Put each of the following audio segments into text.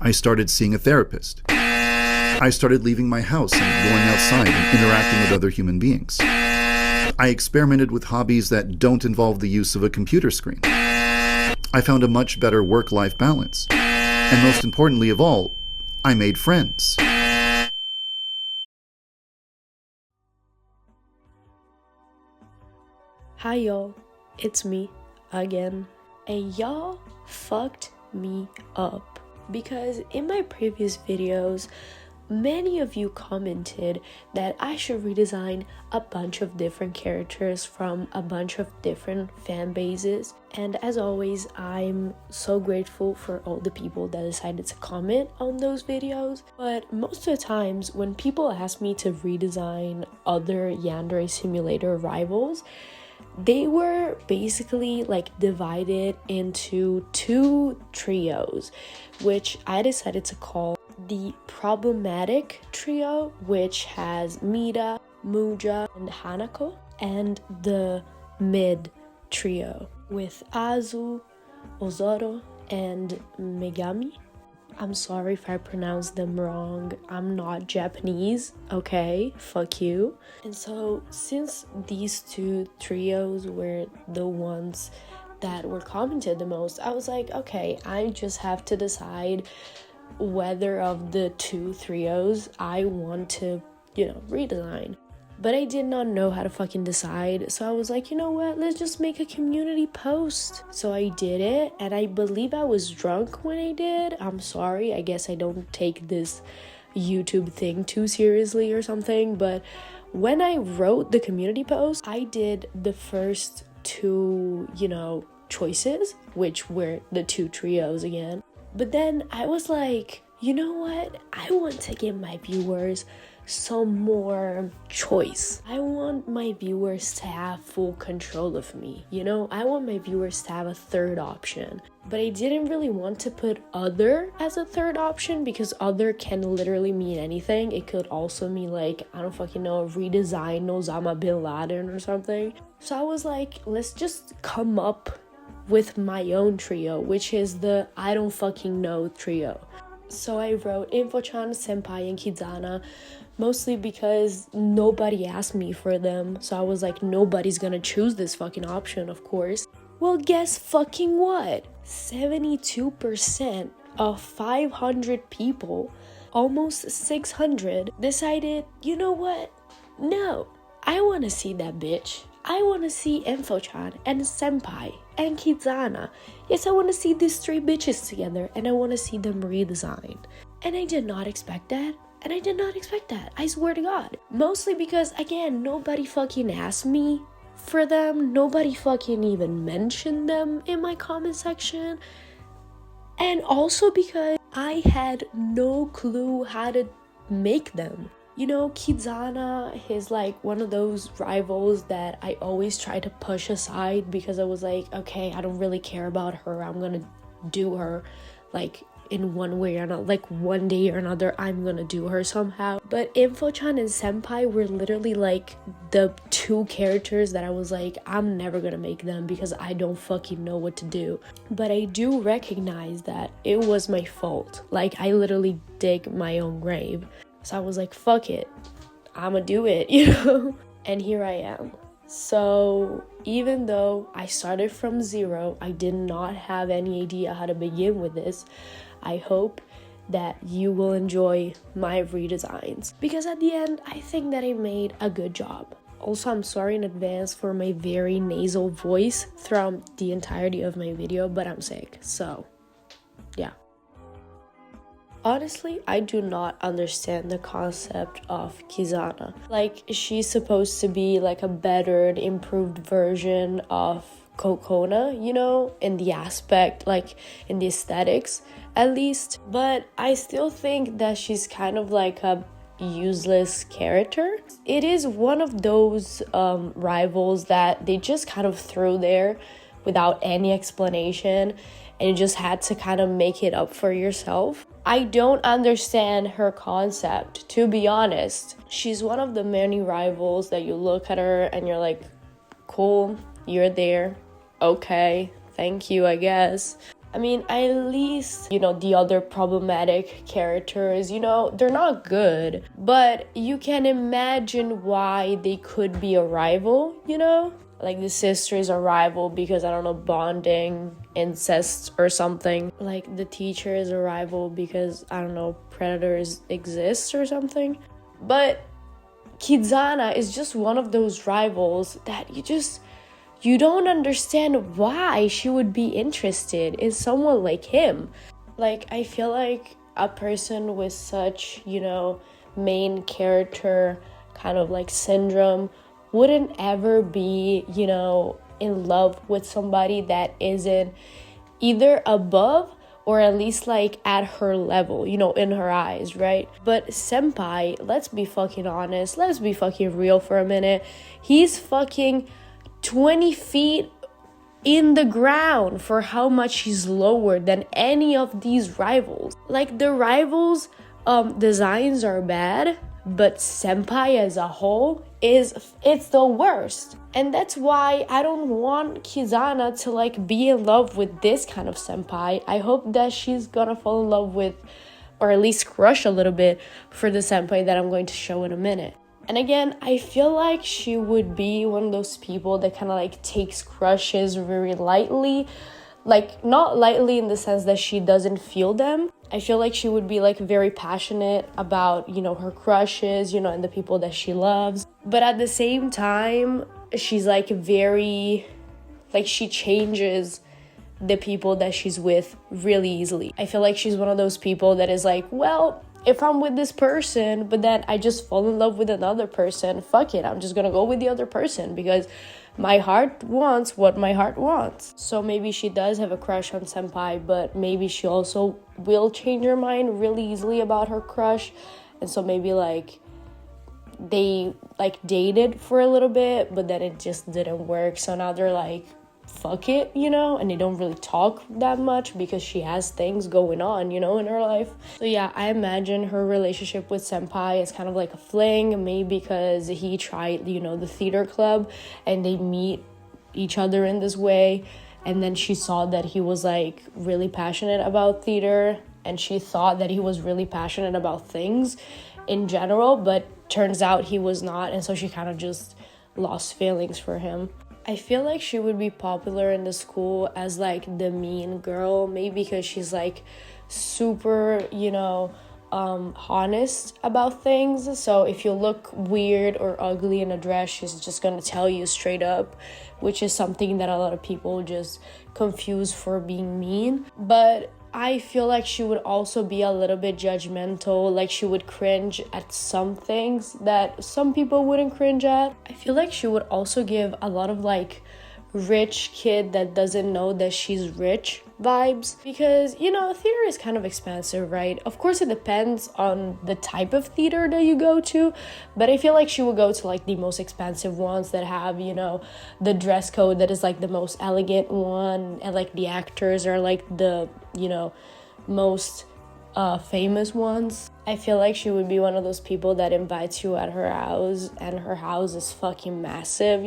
I started seeing a therapist. I started leaving my house and going outside and interacting with other human beings. I experimented with hobbies that don't involve the use of a computer screen. I found a much better work-life balance. And most importantly of all, I made friends. Hi y'all, it's me again, and y'all fucked me up because in my previous videos many of you commented that I should redesign a bunch of different characters from a bunch of different fan bases, and as always I'm so grateful for all the people that decided to comment on those videos. But most of the times when people ask me to redesign other Yandere Simulator rivals, they were basically like divided into two trios, which I decided to call the problematic trio, which has Mida, Muja, and Hanako, and the mid trio with Azu, Ozoro, and Megami. I'm sorry if I pronounced them wrong. I'm not Japanese, okay? Fuck you. And so since these two trios were the ones that were commented the most, I was like, okay, I just have to decide whether of the two trios I want to, redesign. But I did not know how to fucking decide, so I was like, you know what, let's just make a community post. So I did it, and I believe I was drunk when I did. I'm sorry, I guess I don't take this YouTube thing too seriously or something, but when I wrote the community post, I did the first two, choices, which were the two trios again. But then I was like, you know what? I want to give my viewers some more choice. I want my viewers to have full control of me, I want my viewers to have a third option. But I didn't really want to put other as a third option because other can literally mean anything. It could also mean like, I don't fucking know, redesign Osama bin Laden or something. So I was like, let's just come up with my own trio, which is the I don't fucking know trio. So I wrote Info-chan, Senpai, and Kizana, mostly because nobody asked me for them. So I was like, nobody's gonna choose this fucking option, of course. Well, guess fucking what? 72% of 500 people, almost 600, decided, you know what? No, I wanna see that bitch. I want to see Info-chan and Senpai and Kizana. Yes, I want to see these three bitches together and I want to see them redesigned. And I did not expect that. I swear to God. Mostly because, again, nobody fucking asked me for them. Nobody fucking even mentioned them in my comment section. And also because I had no clue how to make them. Kizana is like one of those rivals that I always try to push aside because I was like, okay, I don't really care about her. I'm gonna do her like in one way or another, like one day or another, I'm gonna do her somehow. But Info-chan and Senpai were literally like the two characters that I was like, I'm never gonna make them because I don't fucking know what to do. But I do recognize that it was my fault. Like, I literally dig my own grave. So I was like, fuck it, I'ma do it, And here I am. So even though I started from zero, I did not have any idea how to begin with this, I hope that you will enjoy my redesigns. Because at the end, I think that I made a good job. Also, I'm sorry in advance for my very nasal voice throughout the entirety of my video, but I'm sick, so yeah. Honestly, I do not understand the concept of Kizana. Like, she's supposed to be like a bettered, improved version of Kokona, in the aspect, like in the aesthetics at least. But I still think that she's kind of like a useless character. It is one of those rivals that they just kind of threw there without any explanation, and you just had to kind of make it up for yourself. I don't understand her concept, to be honest. She's one of the many rivals that you look at her and you're like, cool, you're there. Okay, thank you, I guess. I mean, at least, the other problematic characters, they're not good, but you can imagine why they could be a rival, Like the sisters are rival because, I don't know, bonding, incest or something. Like the teacher is a rival because, I don't know, predators exist or something. But Kizana is just one of those rivals that you don't understand why she would be interested in someone like him. Like, I feel like a person with such, main character kind of like syndrome wouldn't ever be, in love with somebody that isn't either above or at least like at her level, in her eyes, right? But Senpai, let's be fucking honest, let's be fucking real for a minute. He's fucking 20 feet in the ground for how much he's lower than any of these rivals. Like the rivals designs are bad, but Senpai as a whole it's the worst. And that's why I don't want Kizana to like be in love with this kind of Senpai. I hope that she's gonna fall in love with, or at least crush a little bit for the Senpai that I'm going to show in a minute. And again, I feel like she would be one of those people that kind of like takes crushes very lightly. Like, not lightly in the sense that she doesn't feel them. I feel like she would be like very passionate about, her crushes, and the people that she loves. But at the same time, she's like very, like she changes the people that she's with really easily. I feel like she's one of those people that is like, well, if I'm with this person, but then I just fall in love with another person, fuck it, I'm just gonna go with the other person because my heart wants what my heart wants. So maybe she does have a crush on Senpai, but maybe she also will change her mind really easily about her crush. And so maybe like they like dated for a little bit, but then it just didn't work. So now they're like, fuck it, and they don't really talk that much because she has things going on, in her life. So yeah, I imagine her relationship with Senpai is kind of like a fling, maybe because he tried, the theater club and they meet each other in this way. And then she saw that he was like really passionate about theater and she thought that he was really passionate about things in general, but turns out he was not. And so she kind of just lost feelings for him. I feel like she would be popular in the school as like the mean girl, maybe because she's like super, honest about things. So if you look weird or ugly in a dress, she's just gonna tell you straight up, which is something that a lot of people just confuse for being mean. But I feel like she would also be a little bit judgmental, like she would cringe at some things that some people wouldn't cringe at. I feel like she would also give a lot of like rich kid that doesn't know that she's rich vibes, because theater is kind of expensive, right? Of course it depends on the type of theater that you go to, but I feel like she would go to like the most expensive ones that have the dress code that is like the most elegant one, and like the actors are like the most famous ones. I feel like she would be one of those people that invites you at her house and her house is fucking massive,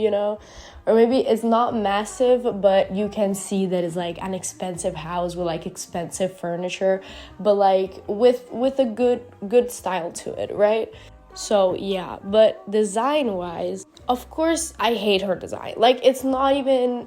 or maybe it's not massive, but you can see that it's like an expensive house with like expensive furniture, but like with a good style to it, right? So yeah, but design wise, of course I hate her design. Like it's not even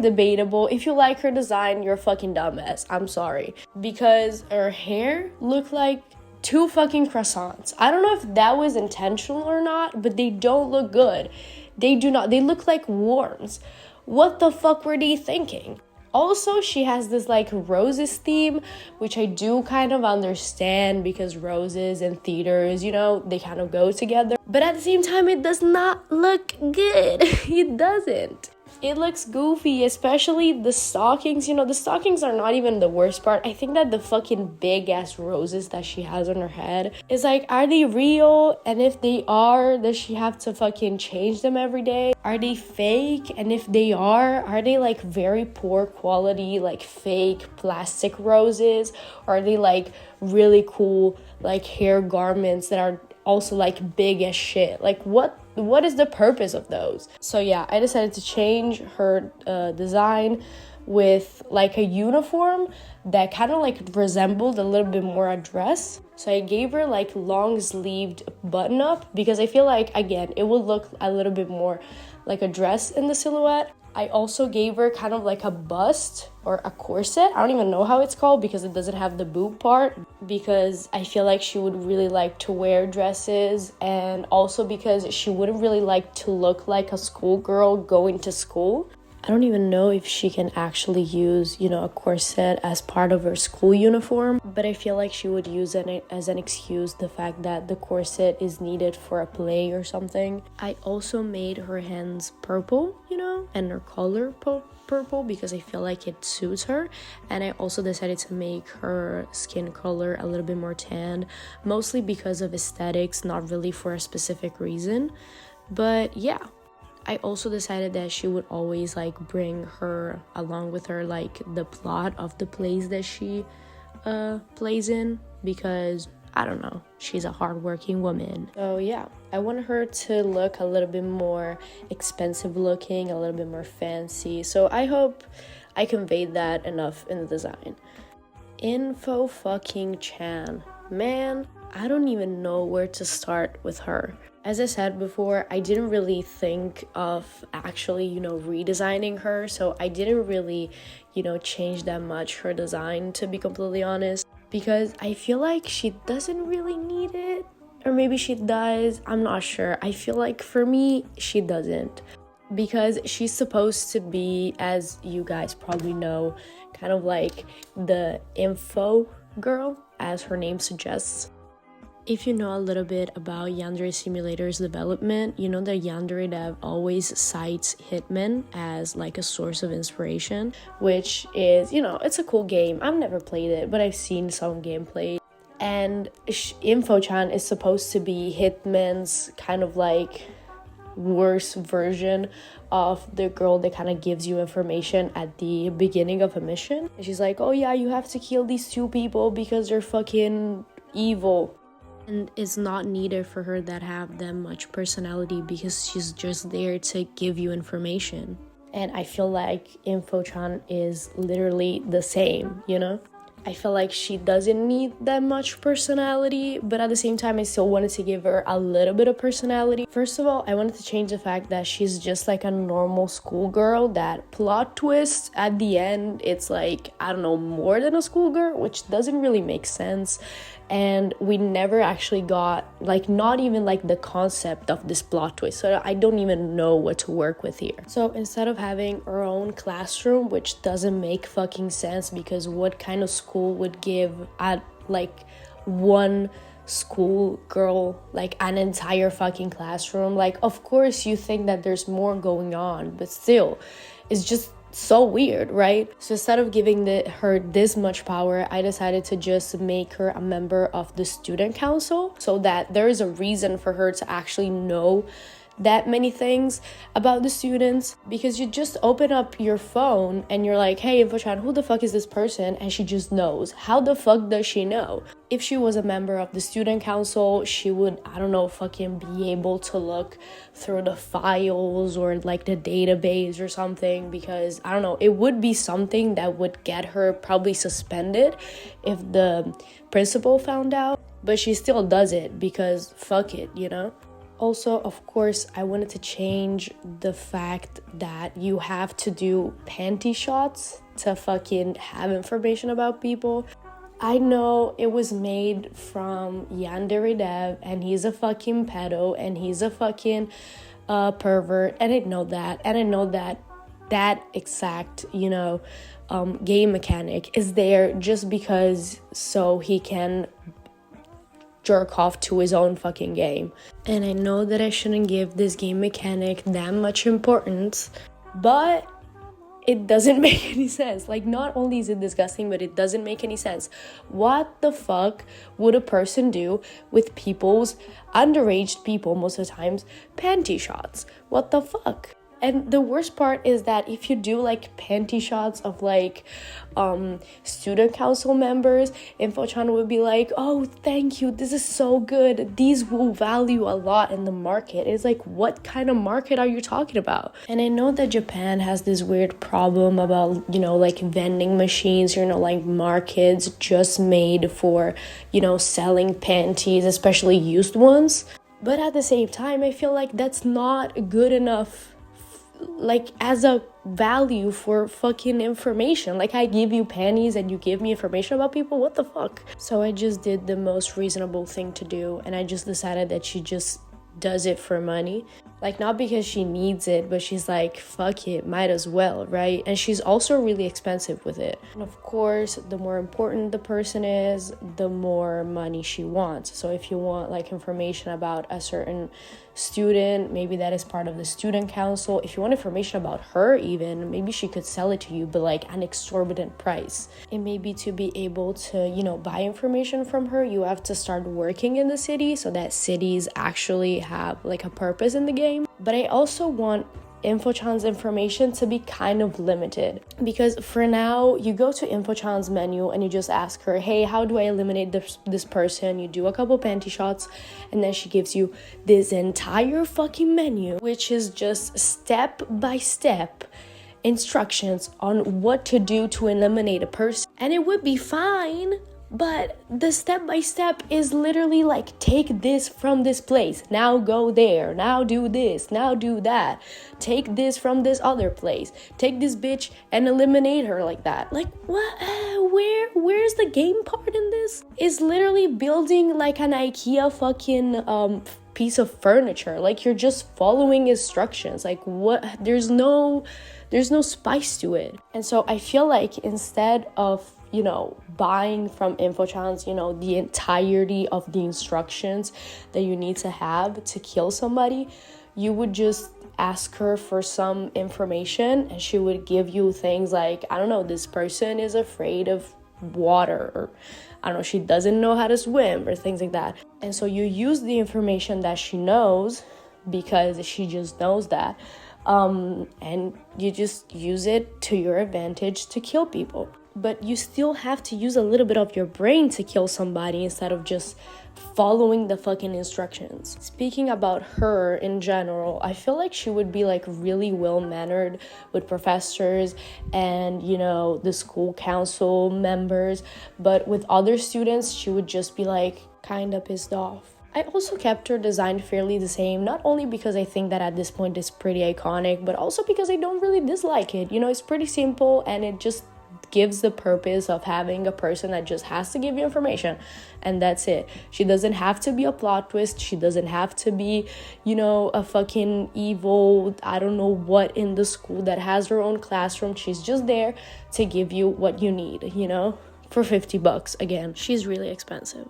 debatable. If you like her design, you're a fucking dumbass. I'm sorry. Because her hair looked like 2 fucking croissants. I don't know if that was intentional or not, but they don't look good. They do not. They look like worms. What the fuck were they thinking? Also, she has this like roses theme, which I do kind of understand because roses and theaters, they kind of go together. But at the same time, it does not look good. It doesn't. It looks goofy, especially the stockings. The stockings are not even the worst part. I think that the fucking big ass roses that she has on her head is like, are they real? And if they are, does she have to fucking change them every day? Are they fake? And if they are they like very poor quality, like fake plastic roses? Or are they like really cool, like hair garments that are also like big as shit? Like what is the purpose of those? So yeah, I decided to change her design, with like a uniform that kind of like resembled a little bit more a dress. So I gave her like long sleeved button up because I feel like, again, it would look a little bit more like a dress in the silhouette. I also gave her kind of like a bust or a corset. I don't even know how it's called because it doesn't have the boob part, because I feel like she would really like to wear dresses, and also because she wouldn't really like to look like a schoolgirl going to school. I don't even know if she can actually use, a corset as part of her school uniform, but I feel like she would use it as an excuse the fact that the corset is needed for a play or something. I also made her hands purple, and her color purple because I feel like it suits her. And I also decided to make her skin color a little bit more tan, mostly because of aesthetics, not really for a specific reason. But yeah. I also decided that she would always like bring her along with her, like the plot of the plays that she plays in, because I don't know, she's a hardworking woman. So yeah, I want her to look a little bit more expensive looking, a little bit more fancy. So I hope I conveyed that enough in the design. Info fucking Chan. Man, I don't even know where to start with her. As I said before, I didn't really think of actually, redesigning her. So I didn't really, change that much her design, to be completely honest, because I feel like she doesn't really need it. Or maybe she does. I'm not sure. I feel like for me, she doesn't. Because she's supposed to be, as you guys probably know, kind of like the info girl, as her name suggests. If you know a little bit about Yandere Simulator's development, you know that Yandere Dev always cites Hitman as like a source of inspiration, which is, it's a cool game. I've never played it, but I've seen some gameplay. And Info-chan is supposed to be Hitman's kind of like worse version of the girl that kind of gives you information at the beginning of a mission. And she's like, oh yeah, you have to kill these two people because they're fucking evil. And it's not needed for her that have that much personality because she's just there to give you information. And I feel like Info-chan is literally the same, I feel like she doesn't need that much personality, but at the same time, I still wanted to give her a little bit of personality. First of all, I wanted to change the fact that she's just like a normal schoolgirl. That plot twist at the end, it's like, I don't know, more than a schoolgirl, which doesn't really make sense. And we never actually got, like, not even like the concept of this plot twist. So I don't even know what to work with here. So instead of having her own classroom, which doesn't make fucking sense, because what kind of school would give at like one school girl like an entire fucking classroom? Like, of course you think that there's more going on, but still, it's just so weird, right? So instead of giving her this much power, I decided to just make her a member of the student council, so that there is a reason for her to actually know that many things about the students. Because you just open up your phone and you're like, hey, Info-chan, who the fuck is this person? And she just knows. How the fuck does she know? If she was a member of the student council, she would, I don't know, fucking be able to look through the files or like the database or something, because I don't know, it would be something that would get her probably suspended if the principal found out, but she still does it because fuck it, Also, of course, I wanted to change the fact that you have to do panty shots to fucking have information about people. I know it was made from Yandere Dev, and he's a fucking pedo, and he's a fucking pervert, and I know that. And I know that exact, game mechanic is there just because so he can jerk off to his own fucking game. And I know that I shouldn't give this game mechanic that much importance, but it doesn't make any sense. Like, not only is it disgusting, but it doesn't make any sense. What the fuck would a person do with people's underage people, most of the times, panty shots? What the fuck? And the worst part is that if you do like panty shots of like student council members, InfoChan would be like, oh, thank you, this is so good, these will value a lot in the market. It's like, what kind of market are you talking about? And I know that Japan has this weird problem about, you know, like vending machines, you know, like markets just made for, you know, selling panties, especially used ones. But at the same time, I feel like that's not good enough, like as a value for fucking information. Like, I give you panties and you give me information about people, what the fuck? So I just did the most reasonable thing to do, and I just decided that she just does it for money. Like, not because she needs it, but she's like, fuck it, might as well, right? And she's also really expensive with it. And of course, the more important the person is, the more money she wants. So if you want like information about a certain student, maybe that is part of the student council. If you want information about her, even maybe she could sell it to you, but like an exorbitant price. And maybe to be able to, you know, buy information from her, you have to start working in the city, so that cities actually have like a purpose in the game. But I also want InfoChan's information to be kind of limited, because for now you go to InfoChan's menu and you just ask her, hey, how do I eliminate this person? You do a couple panty shots, and then she gives you this entire fucking menu, which is just step by step instructions on what to do to eliminate a person. And it would be fine, but the step-by-step is literally like, take this from this place, now go there, now do this, now do that, take this from this other place, take this bitch and eliminate her, like that. Like, what? Where's the game part in this? It's literally building like an IKEA fucking piece of furniture. Like, you're just following instructions. Like, what? There's no spice to it. And so I feel like instead of, you know, buying from InfoChan's, you know, the entirety of the instructions that you need to have to kill somebody, you would just ask her for some information, and she would give you things like, I don't know, this person is afraid of water, or I don't know, she doesn't know how to swim, or things like that. And so you use the information that she knows, because she just knows that, and you just use it to your advantage to kill people. But you still have to use a little bit of your brain to kill somebody instead of just following the fucking instructions. Speaking about her in general, I feel like she would be like really well-mannered with professors and, you know, the school council members, but with other students, she would just be like kind of pissed off. I also kept her design fairly the same, not only because I think that at this point it's pretty iconic, but also because I don't really dislike it. You know, it's pretty simple, and it just gives the purpose of having a person that just has to give you information, and that's it. She doesn't have to be a plot twist. She doesn't have to be, you know, a fucking evil, I don't know what, in the school that has her own classroom. She's just there to give you what you need, you know, for $50. Again, she's really expensive.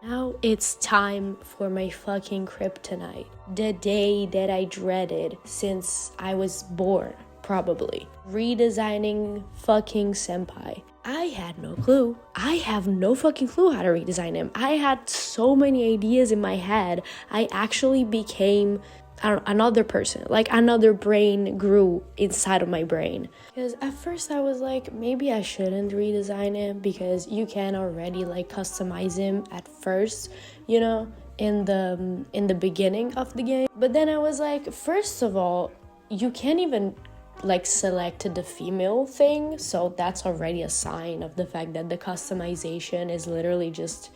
Now it's time for my fucking kryptonite, the day that I dreaded since I was born. Probably. Redesigning fucking Senpai. I had no clue. I have no fucking clue how to redesign him. I had so many ideas in my head. I actually became another person. Like, another brain grew inside of my brain. Because at first I was like, maybe I shouldn't redesign him, because you can already like customize him at first, you know, in the beginning of the game. But then I was like, first of all, you can't even like select the female thing, so that's already a sign of the fact that the customization is literally just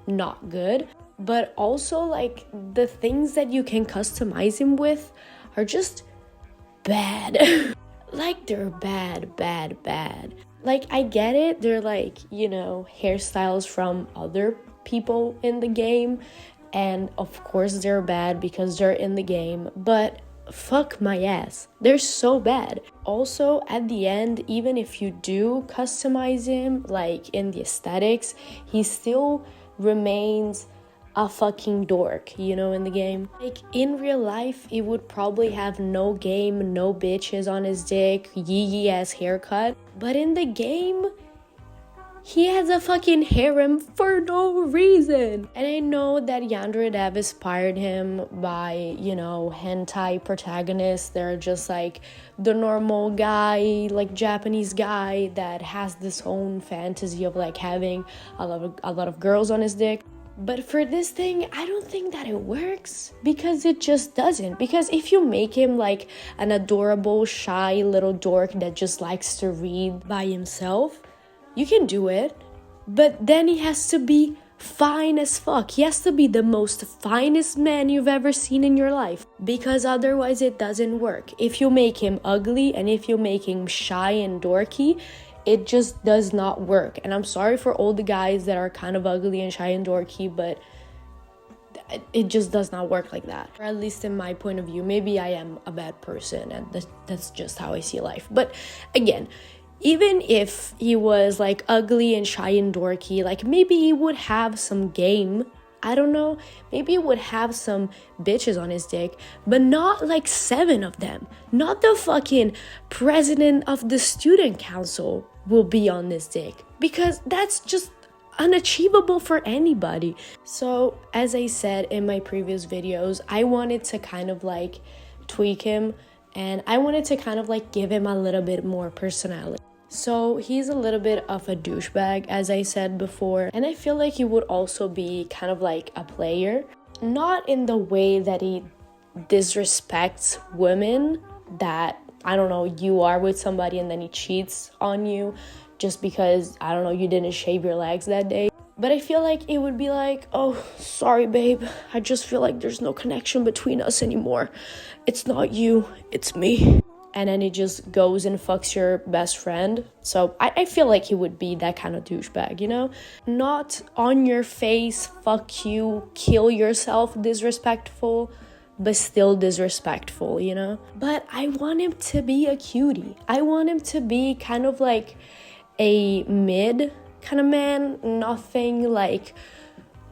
not good. But also, like, the things that you can customize him with are just bad. Like, they're bad. Like, I get it, they're like, you know, hairstyles from other people in the game, and of course they're bad because they're in the game, but fuck my ass, they're so bad. Also, at the end, even if you do customize him, like in the aesthetics, he still remains a fucking dork, you know, in the game. Like, in real life, he would probably have no game, no bitches on his dick, yee ass haircut, but in the game, He has a fucking harem for no reason. And I know that Yandere Dev inspired him by, you know, hentai protagonists. They're just like the normal guy, like Japanese guy that has this own fantasy of like having a lot of girls on his dick. But for this thing, I don't think that it works, because it just doesn't. Because if you make him like an adorable, shy little dork that just likes to read by himself, you can do it. But then he has to be fine as fuck. He has to be the most finest man you've ever seen in your life, because otherwise it doesn't work. If you make him ugly and if you make him shy and dorky, it just does not work. And I'm sorry for all the guys that are kind of ugly and shy and dorky, but it just does not work like that. Or at least in my point of view. Maybe I am a bad person and that's just how I see life. But again, even if he was like ugly and shy and dorky, like maybe he would have some game. I don't know, maybe he would have some bitches on his dick, but not like 7 of them. Not the fucking president of the student council will be on this dick, because that's just unachievable for anybody. So as I said in my previous videos, I wanted to kind of like tweak him, and I wanted to kind of like give him a little bit more personality. So he's a little bit of a douchebag, as I said before, and I feel like he would also be kind of like a player, not in the way that he disrespects women, that, I don't know, you are with somebody and then he cheats on you just because, I don't know, you didn't shave your legs that day. But I feel like it would be like, oh, sorry, babe, I just feel like there's no connection between us anymore. It's not you, it's me. And then he just goes and fucks your best friend. So I feel like he would be that kind of douchebag, you know? Not on your face, fuck you, kill yourself, disrespectful, but still disrespectful, you know? But I want him to be a cutie. I want him to be kind of like a mid kind of man, nothing like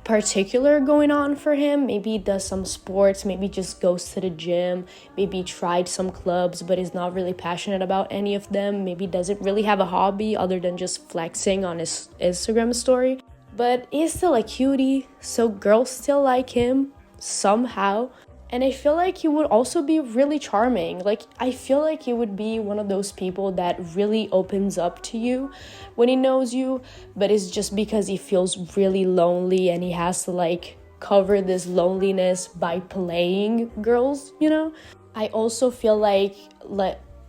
particular going on for him. Maybe he does some sports, maybe just goes to the gym, maybe tried some clubs but is not really passionate about any of them, maybe doesn't really have a hobby other than just flexing on his Instagram story, but he's still a cutie, so girls still like him somehow. And I feel like he would also be really charming. Like, I feel like he would be one of those people that really opens up to you when he knows you, but it's just because he feels really lonely and he has to like cover this loneliness by playing girls, you know? I also feel like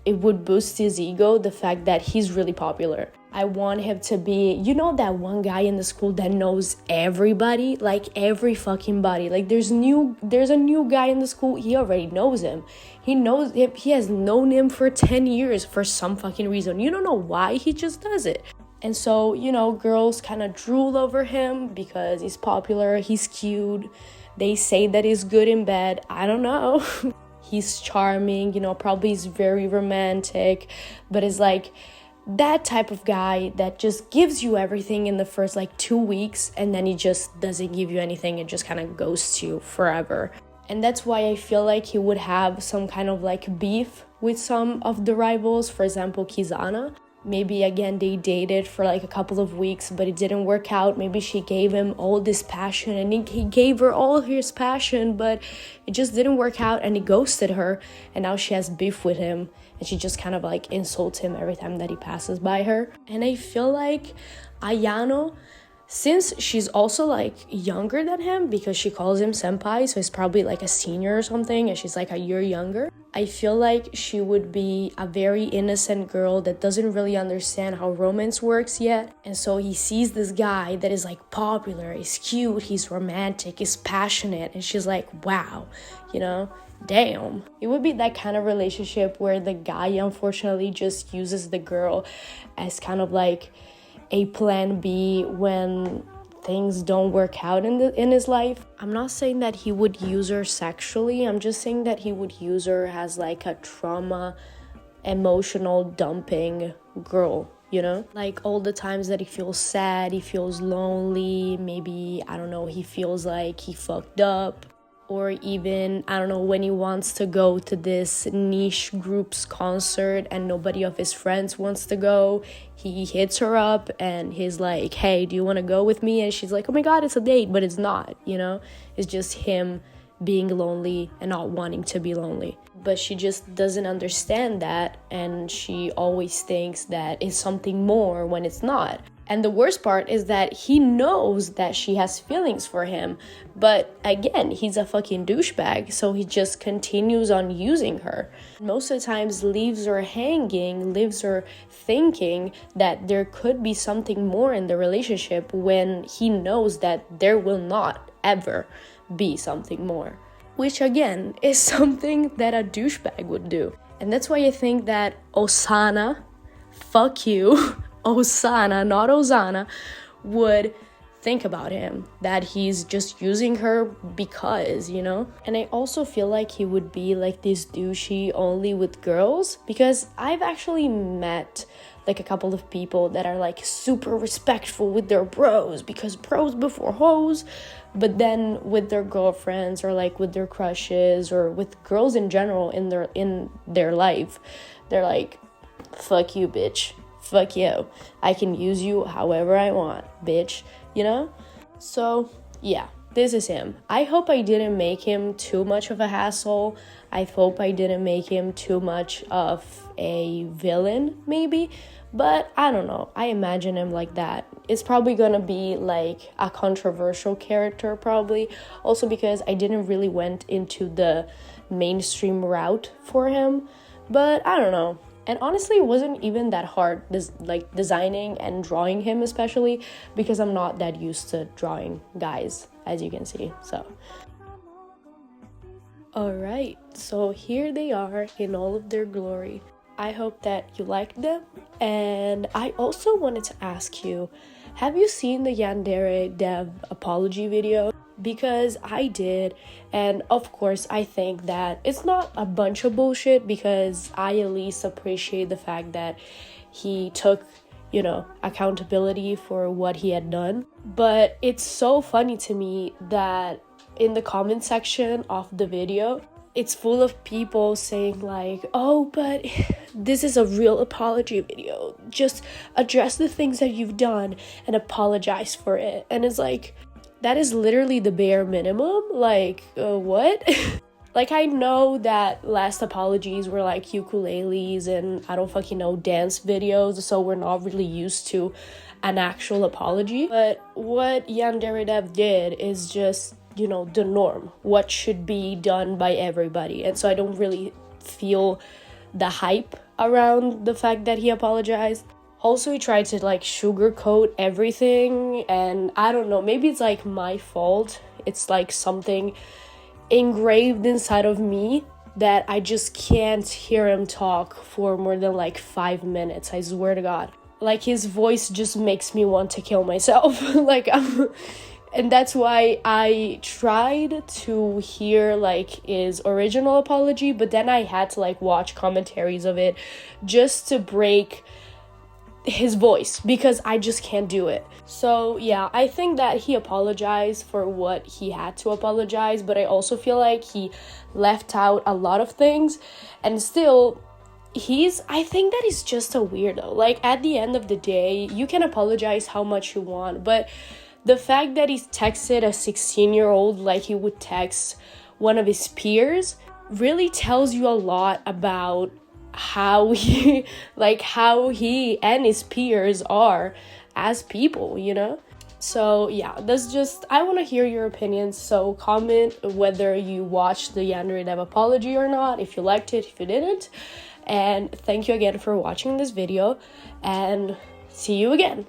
it would boost his ego, the fact that he's really popular. I want him to be, you know, that one guy in the school that knows everybody, like every fucking body. Like there's a new guy in the school, he already knows him. He has known him for 10 years for some fucking reason. You don't know why, he just does it. And so, you know, girls kind of drool over him because he's popular, he's cute. They say that he's good in bed. I don't know. He's charming, you know, probably he's very romantic, but it's like that type of guy that just gives you everything in the first like 2 weeks, and then he just doesn't give you anything and just kind of ghosts you forever. And that's why I feel like he would have some kind of like beef with some of the rivals. For example, Kizana. Maybe again they dated for like a couple of weeks, but it didn't work out. Maybe she gave him all this passion and he gave her all his passion, but it just didn't work out and he ghosted her, and now she has beef with him and she just kind of like insults him every time that he passes by her. And I feel like Ayano, since she's also like younger than him, because she calls him senpai, so he's probably like a senior or something and she's like a year younger, I feel like she would be a very innocent girl that doesn't really understand how romance works yet. And so he sees this guy that is like popular, he's cute, he's romantic, he's passionate, and she's like, wow, you know, damn. It would be that kind of relationship where the guy unfortunately just uses the girl as kind of like a plan B when things don't work out in his life. I'm not saying that he would use her sexually, I'm just saying that he would use her as like a trauma, emotional dumping girl, you know? Like all the times that he feels sad, he feels lonely, maybe, I don't know, he feels like he fucked up. Or even, I don't know, when he wants to go to this niche group's concert and nobody of his friends wants to go, he hits her up and he's like, hey, do you want to go with me? And she's like, oh my god, it's a date, but it's not, you know? It's just him being lonely and not wanting to be lonely. But she just doesn't understand that, and she always thinks that it's something more when it's not. And the worst part is that he knows that she has feelings for him, but again, he's a fucking douchebag, so he just continues on using her. Most of the times leaves her hanging, leaves her thinking that there could be something more in the relationship when he knows that there will not ever be something more. Which again, is something that a douchebag would do. And that's why I think that Osana, fuck you, Osana, not Ozana, would think about him, that he's just using her because, you know? And I also feel like he would be like this douchey only with girls, because I've actually met like a couple of people that are like super respectful with their bros, because bros before hoes, but then with their girlfriends or like with their crushes or with girls in general in their life, they're like, fuck you, bitch. Fuck you. I can use you however I want, bitch. You know? So, yeah, this is him. I hope I didn't make him too much of a hassle. I hope I didn't make him too much of a villain, maybe. But I don't know. I imagine him like that. It's probably gonna be like a controversial character, probably. Also because I didn't really went into the mainstream route for him. But I don't know. And honestly, it wasn't even that hard, designing and drawing him, especially because I'm not that used to drawing guys, as you can see. So, alright, so here they are in all of their glory. I hope that you liked them. And I also wanted to ask you, have you seen the Yandere Dev apology video? Because I did, and of course I think that it's not a bunch of bullshit, because I at least appreciate the fact that he took, you know, accountability for what he had done. But it's so funny to me that in the comment section of the video, it's full of people saying like, oh, but this is a real apology video, just address the things that you've done and apologize for it. And it's like, that is literally the bare minimum. Like, what? Like, I know that last apologies were like ukuleles and I don't fucking know, dance videos, so we're not really used to an actual apology. But what Yandere Dev did is just, you know, the norm, what should be done by everybody. And so I don't really feel the hype around the fact that he apologized. Also, he tried to like sugarcoat everything, and I don't know, maybe it's like my fault. It's like something engraved inside of me that I just can't hear him talk for more than like 5 minutes. I swear to God. Like, his voice just makes me want to kill myself. And that's why I tried to hear like his original apology, but then I had to like watch commentaries of it just to break his voice, because I just can't do it. So yeah, I think that he apologized for what he had to apologize, but I also feel like he left out a lot of things, and still I think that he's just a weirdo. Like, at the end of the day, you can apologize how much you want, but the fact that he's texted a 16-year-old like he would text one of his peers really tells you a lot about how he and his peers are as people, you know? So yeah, that's just, I want to hear your opinions. So comment whether you watched the Yandere Dev apology or not, if you liked it, if you didn't. And thank you again for watching this video, and see you again.